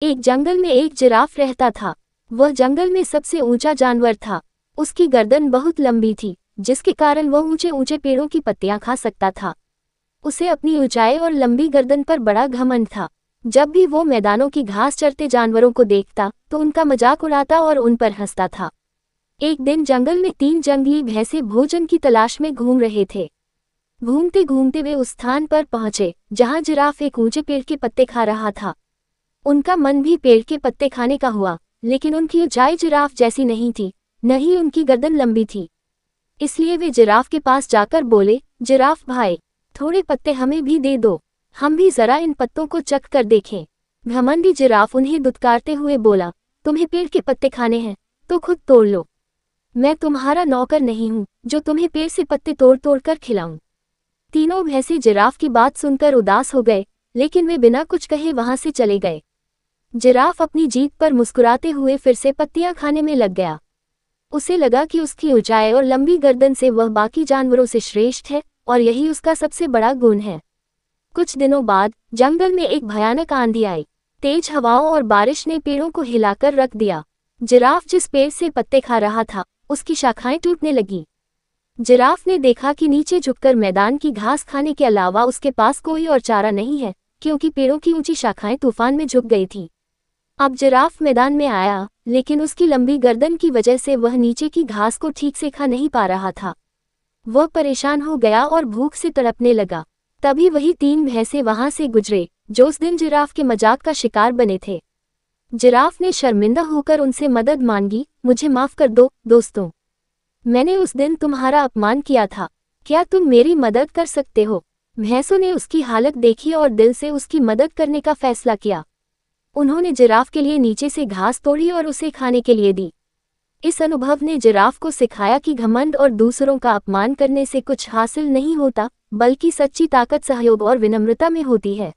एक जंगल में एक जिराफ रहता था। वह जंगल में सबसे ऊंचा जानवर था। उसकी गर्दन बहुत लंबी थी, जिसके कारण वह ऊंचे ऊंचे पेड़ों की पत्तियां खा सकता था। उसे अपनी ऊंचाई और लंबी गर्दन पर बड़ा घमंड था। जब भी वो मैदानों की घास चरते जानवरों को देखता तो उनका मजाक उड़ाता और उन पर हंसता था। एक दिन जंगल में 3 जंगली भैंसे भोजन की तलाश में घूम रहे थे। घूमते घूमते वे उस स्थान पर पहुंचे जहां जिराफ एक ऊंचे पेड़ के पत्ते खा रहा था। उनका मन भी पेड़ के पत्ते खाने का हुआ, लेकिन उनकी ऊंचाई जिराफ जैसी नहीं थी, न ही उनकी गर्दन लंबी थी। इसलिए वे जिराफ के पास जाकर बोले, जिराफ भाई, थोड़े पत्ते हमें भी दे दो, हम भी जरा इन पत्तों को चख कर देखें। घमंडी जिराफ उन्हें दुत्कारते हुए बोला, तुम्हें पेड़ के पत्ते खाने हैं तो खुद तोड़ लो। मैं तुम्हारा नौकर नहीं हूं जो तुम्हें पेड़ से पत्ते तोड़ तोड़ कर खिलाऊं। तीनों भैंसे जिराफ की बात सुनकर उदास हो गए, लेकिन वे बिना कुछ कहे वहां से चले गए। जिराफ अपनी जीत पर मुस्कुराते हुए फिर से पत्तियां खाने में लग गया। उसे लगा कि उसकी ऊंचाई और लंबी गर्दन से वह बाकी जानवरों से श्रेष्ठ है और यही उसका सबसे बड़ा गुण है। कुछ दिनों बाद जंगल में एक भयानक आंधी आई। तेज हवाओं और बारिश ने पेड़ों को हिलाकर रख दिया। जिराफ जिस पेड़ से पत्ते खा रहा था, उसकी शाखाएं टूटने लगीं। जिराफ ने देखा कि नीचे झुककर मैदान की घास खाने के अलावा उसके पास कोई और चारा नहीं है, क्योंकि पेड़ों की ऊंची शाखाएं तूफान में झुक गई थीं। अब जिराफ मैदान में आया, लेकिन उसकी लंबी गर्दन की वजह से वह नीचे की घास को ठीक से खा नहीं पा रहा था। वह परेशान हो गया और भूख से तड़पने लगा। तभी वही 3 भैंसे वहां से गुजरे जो उस दिन जिराफ के मजाक का शिकार बने थे। जिराफ ने शर्मिंदा होकर उनसे मदद मांगी, मुझे माफ कर दो दोस्तों, मैंने उस दिन तुम्हारा अपमान किया था, क्या तुम मेरी मदद कर सकते हो? भैंसों ने उसकी हालत देखी और दिल से उसकी मदद करने का फैसला किया। उन्होंने जिराफ के लिए नीचे से घास तोड़ी और उसे खाने के लिए दी। इस अनुभव ने जिराफ को सिखाया कि घमंड और दूसरों का अपमान करने से कुछ हासिल नहीं होता, बल्कि सच्ची ताकत सहयोग और विनम्रता में होती है।